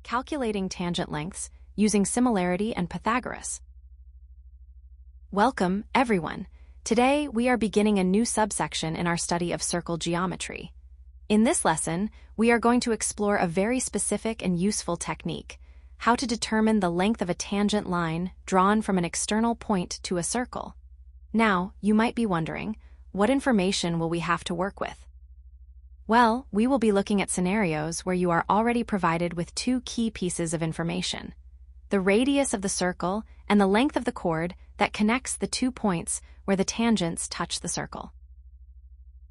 Calculating tangent lengths using Similarity and Pythagoras. Welcome, everyone. Today, we are beginning a new subsection in our study of circle geometry. In this lesson, we are going to explore a very specific and useful technique: how to determine the length of a tangent line drawn from an external point to a circle. Now, you might be wondering, what information will we have to work with? Well, we will be looking at scenarios where you are already provided with two key pieces of information: the radius of the circle and the length of the chord that connects the 2 points where the tangents touch the circle.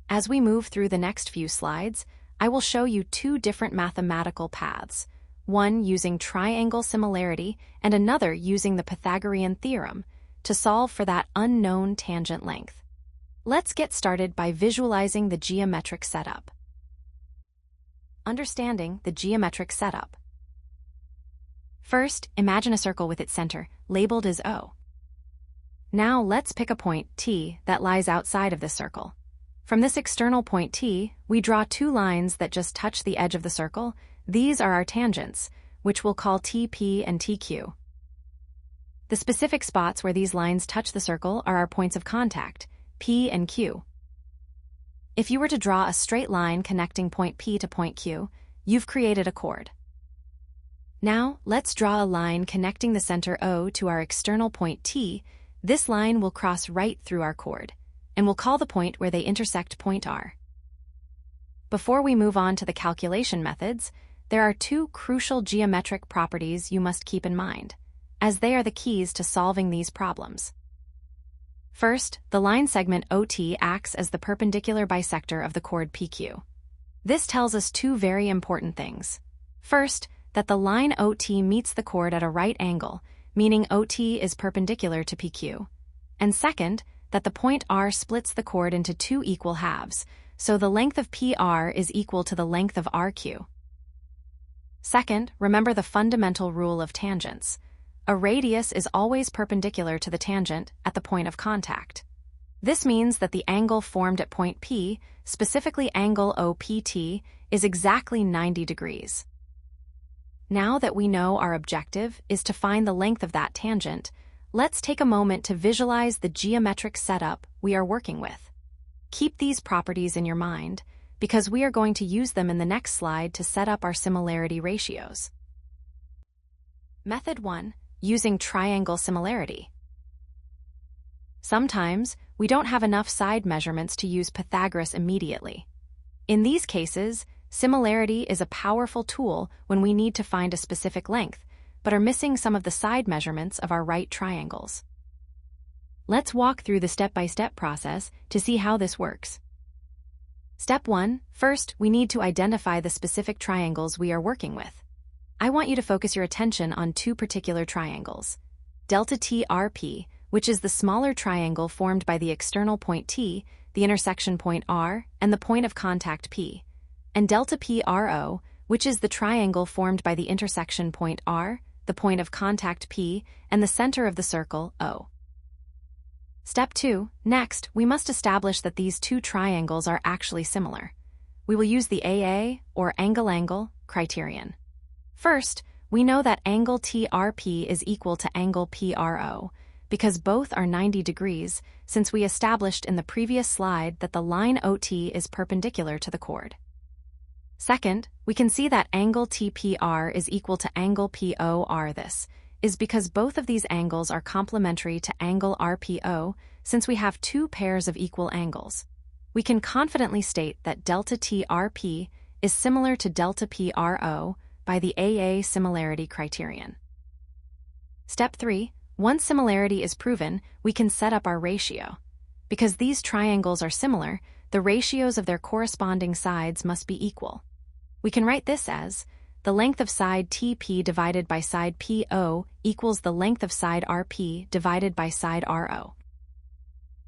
As we move through the next few slides, I will show you two different mathematical paths, one using triangle similarity and another using the Pythagorean theorem, to solve for that unknown tangent length. Let's get started by visualizing the geometric setup. Understanding the geometric setup. First, imagine a circle with its center, labeled as O. Now let's pick a point, T, that lies outside of this circle. From this external point T, we draw two lines that just touch the edge of the circle. These are our tangents, which we'll call TP and TQ. The specific spots where these lines touch the circle are our points of contact, P and Q. If you were to draw a straight line connecting point P to point Q, you've created a chord. Now, let's draw a line connecting the center O to our external point T. This line will cross right through our chord, and we'll call the point where they intersect point R. Before we move on to the calculation methods, there are two crucial geometric properties you must keep in mind, as they are the keys to solving these problems. First, the line segment OT acts as the perpendicular bisector of the chord PQ. This tells us two very important things. First, that the line OT meets the chord at a right angle, meaning OT is perpendicular to PQ. And second, that the point R splits the chord into two equal halves, so the length of PR is equal to the length of RQ. Second, remember the fundamental rule of tangents. A radius is always perpendicular to the tangent at the point of contact. This means that the angle formed at point P, specifically angle OPT, is exactly 90 degrees. Now that we know our objective is to find the length of that tangent, let's take a moment to visualize the geometric setup we are working with. Keep these properties in your mind, because we are going to use them in the next slide to set up our similarity ratios. Method 1. Using triangle similarity. Sometimes, we don't have enough side measurements to use Pythagoras immediately. In these cases, similarity is a powerful tool when we need to find a specific length, but are missing some of the side measurements of our right triangles. Let's walk through the step-by-step process to see how this works. Step 1. First, we need to identify the specific triangles we are working with. I want you to focus your attention on two particular triangles: delta TRP, which is the smaller triangle formed by the external point T, the intersection point R, and the point of contact P, and delta PRO, which is the triangle formed by the intersection point R, the point of contact P, and the center of the circle, O. Step 2. Next, we must establish that these two triangles are actually similar. We will use the AA, or angle-angle, criterion. First, we know that angle TRP is equal to angle PRO, because both are 90 degrees, since we established in the previous slide that the line OT is perpendicular to the chord. Second, we can see that angle TPR is equal to angle POR. This is because both of these angles are complementary to angle RPO, since we have two pairs of equal angles. We can confidently state that delta TRP is similar to delta PRO by the AA similarity criterion. Step 3. Once similarity is proven, we can set up our ratio. Because these triangles are similar, the ratios of their corresponding sides must be equal. We can write this as the length of side TP divided by side PO equals the length of side RP divided by side RO.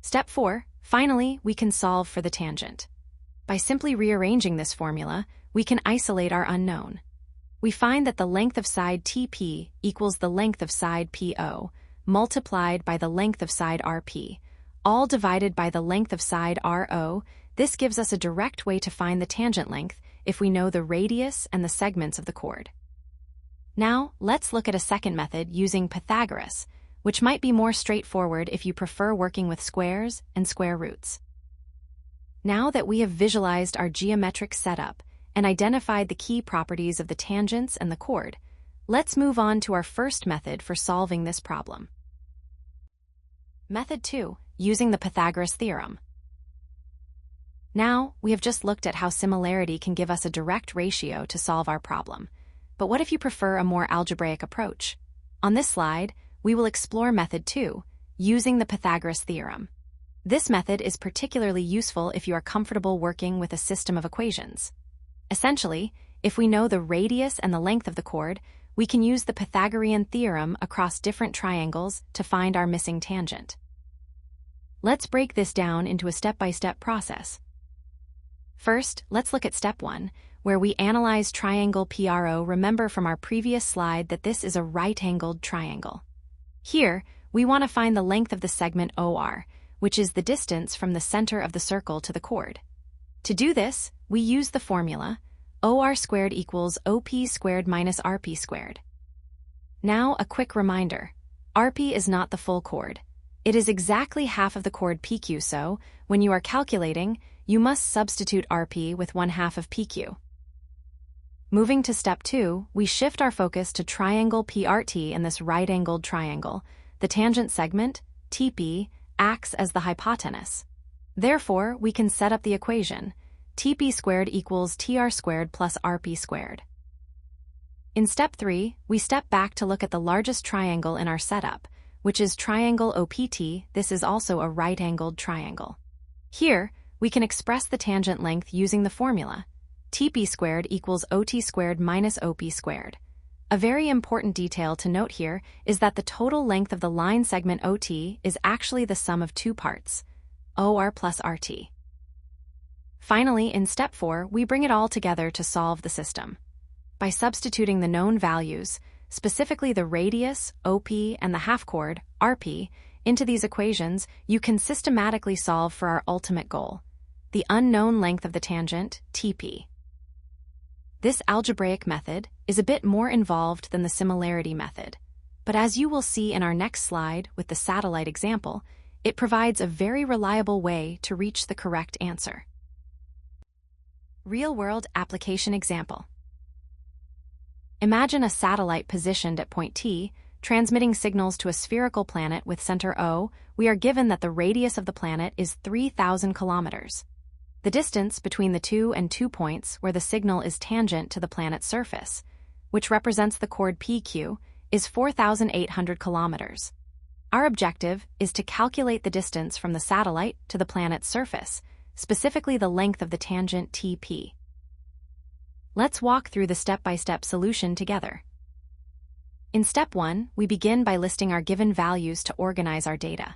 Step 4. Finally, we can solve for the tangent. By simply rearranging this formula, we can isolate our unknown. We find that the length of side TP equals the length of side PO multiplied by the length of side RP, all divided by the length of side RO. This gives us a direct way to find the tangent length if we know the radius and the segments of the chord. Now, let's look at a second method using Pythagoras, which might be more straightforward if you prefer working with squares and square roots. Now that we have visualized our geometric setup and identified the key properties of the tangents and the chord, let's move on to our first method for solving this problem. Method 2, using the Pythagoras Theorem. Now, we have just looked at how similarity can give us a direct ratio to solve our problem. But what if you prefer a more algebraic approach? On this slide, we will explore Method 2, using the Pythagoras Theorem. This method is particularly useful if you are comfortable working with a system of equations. Essentially, if we know the radius and the length of the chord, we can use the Pythagorean theorem across different triangles to find our missing tangent. Let's break this down into a step-by-step process. First, let's look at step 1, where we analyze triangle PRO. Remember from our previous slide that this is a right-angled triangle. Here, we want to find the length of the segment OR, which is the distance from the center of the circle to the chord. To do this, we use the formula OR squared equals OP squared minus RP squared. Now, a quick reminder. RP is not the full chord. It is exactly half of the chord PQ, so when you are calculating, you must substitute RP with 1/2 of PQ. Moving to step 2, we shift our focus to triangle PRT in this right-angled triangle. The tangent segment, TP, acts as the hypotenuse. Therefore, we can set up the equation, TP squared equals TR squared plus RP squared. In step 3, we step back to look at the largest triangle in our setup, which is triangle OPT. This is also a right-angled triangle. Here, we can express the tangent length using the formula, TP squared equals OT squared minus OP squared. A very important detail to note here is that the total length of the line segment OT is actually the sum of two parts, OR plus RT. Finally, in step 4, we bring it all together to solve the system. By substituting the known values, specifically the radius, OP, and the half chord, RP, into these equations, you can systematically solve for our ultimate goal, the unknown length of the tangent, TP. This algebraic method is a bit more involved than the similarity method, but as you will see in our next slide with the satellite example, it provides a very reliable way to reach the correct answer. Real-world application example. Imagine a satellite positioned at point T, transmitting signals to a spherical planet with center O. We are given that the radius of the planet is 3,000 kilometers. The distance between the 2 and 2 points where the signal is tangent to the planet's surface, which represents the chord PQ, is 4,800 kilometers. Our objective is to calculate the distance from the satellite to the planet's surface, specifically the length of the tangent TP. Let's walk through the step-by-step solution together. In step 1, we begin by listing our given values to organize our data.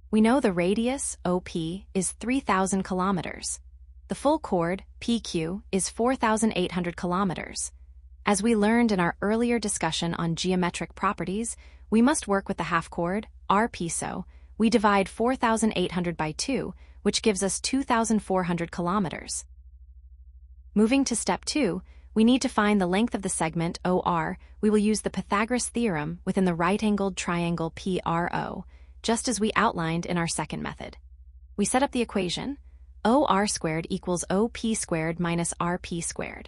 We know the radius, OP, is 3,000 kilometers. The full chord, PQ, is 4,800 kilometers. As we learned in our earlier discussion on geometric properties, we must work with the half chord, RP, so we divide 4,800 by 2, which gives us 2,400 kilometers. Moving to step 2, we need to find the length of the segment OR. We will use the Pythagoras theorem within the right-angled triangle PRO, just as we outlined in our second method. We set up the equation, OR squared equals OP squared minus RP squared.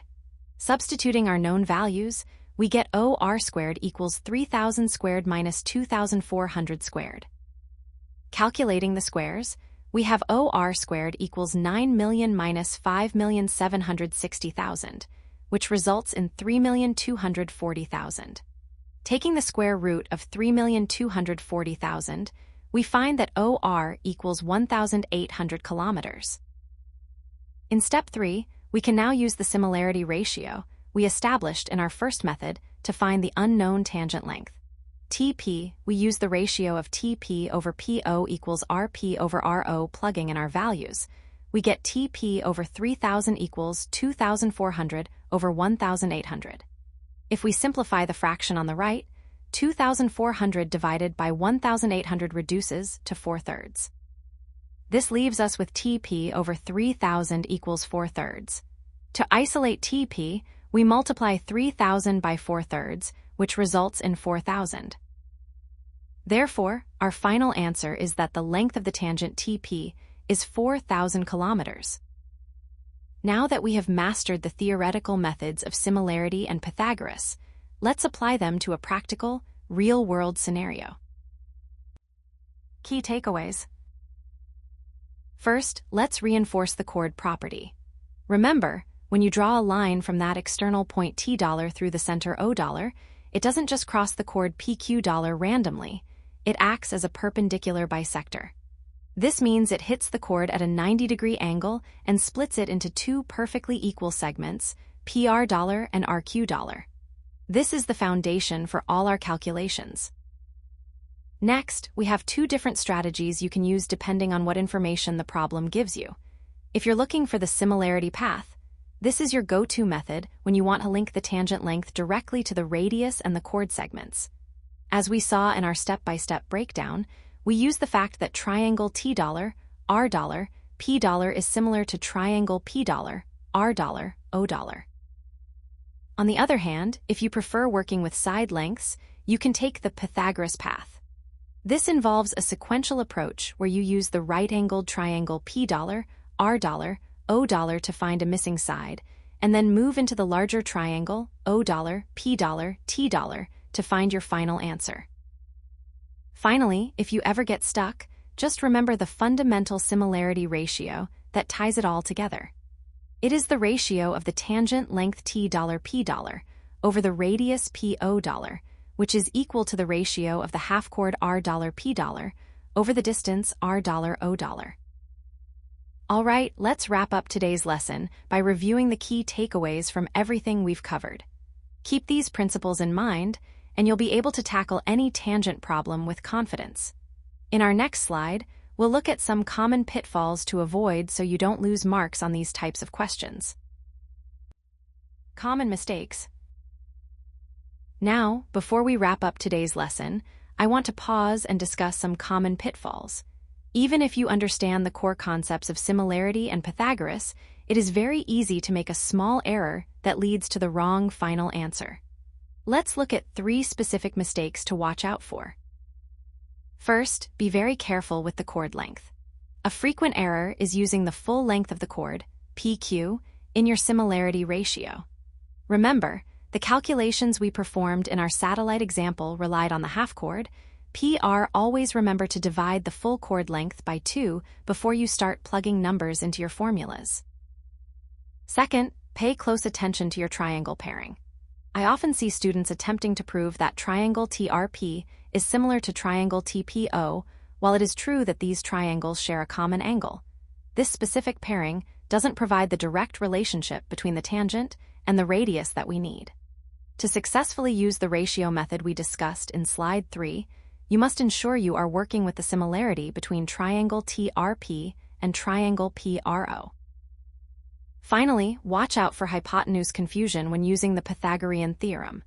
Substituting our known values, we get OR squared equals 3,000 squared minus 2,400 squared. Calculating the squares, we have OR squared equals 9 million minus 5,760,000, which results in 3,240,000. Taking the square root of 3,240,000, we find that OR equals 1,800 kilometers. In step 3, we can now use the similarity ratio we established in our first method to find the unknown tangent length. TP, we use the ratio of TP over PO equals RP over RO. Plugging in our values, we get TP over 3,000 equals 2,400 over 1,800. If we simplify the fraction on the right, 2,400 divided by 1,800 reduces to 4/3. This leaves us with TP over 3,000 equals 4/3. To isolate TP, We multiply 3,000 by 4/3, which results in 4,000. Therefore, our final answer is that the length of the tangent TP is 4,000 kilometers. Now that we have mastered the theoretical methods of similarity and Pythagoras, let's apply them to a practical, real-world scenario. Key takeaways. First, let's reinforce the chord property. Remember, when you draw a line from that external point $t through the center $O, it doesn't just cross the chord PQ randomly, it acts as a perpendicular bisector. This means it hits the chord at a 90-degree angle and splits it into two perfectly equal segments, PR and RQ. This is the foundation for all our calculations. Next, we have two different strategies you can use depending on what information the problem gives you. If you're looking for the similarity path, this is your go-to method when you want to link the tangent length directly to the radius and the chord segments. As we saw in our step-by-step breakdown, we use the fact that triangle $t, $r, $p is similar to triangle $p, $r, $o. On the other hand, if you prefer working with side lengths, you can take the Pythagoras path. This involves a sequential approach where you use the right-angled triangle $p, $r, $o to find a missing side, and then move into the larger triangle $O, $p, $t to find your final answer. Finally, if you ever get stuck, just remember the fundamental similarity ratio that ties it all together. It is the ratio of the tangent length $t, $p over the radius $p-O, which is equal to the ratio of the half-chord $r, $p over the distance $r, $o. All right, let's wrap up today's lesson by reviewing the key takeaways from everything we've covered. Keep these principles in mind, and you'll be able to tackle any tangent problem with confidence. In our next slide, we'll look at some common pitfalls to avoid so you don't lose marks on these types of questions. Common mistakes. Now, before we wrap up today's lesson, I want to pause and discuss some common pitfalls. Even if you understand the core concepts of similarity and Pythagoras, it is very easy to make a small error that leads to the wrong final answer. Let's look at 3 specific mistakes to watch out for. First, be very careful with the chord length. A frequent error is using the full length of the chord, PQ, in your similarity ratio. Remember, the calculations we performed in our satellite example relied on the half chord. PR, always remember to divide the full chord length by 2 before you start plugging numbers into your formulas. Second, pay close attention to your triangle pairing. I often see students attempting to prove that triangle TRP is similar to triangle TPO, while it is true that these triangles share a common angle. This specific pairing doesn't provide the direct relationship between the tangent and the radius that we need. To successfully use the ratio method we discussed in slide 3, you must ensure you are working with the similarity between triangle TRP and triangle PRO. Finally, watch out for hypotenuse confusion when using the Pythagorean theorem.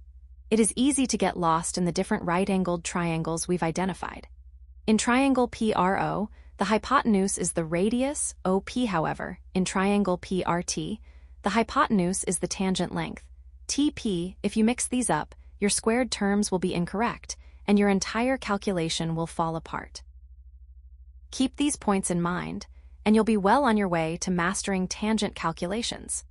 It is easy to get lost in the different right-angled triangles we've identified. In triangle PRO, the hypotenuse is the radius, OP. However, in triangle PRT, the hypotenuse is the tangent length, TP. If you mix these up, your squared terms will be incorrect, and your entire calculation will fall apart. Keep these points in mind, and you'll be well on your way to mastering tangent calculations.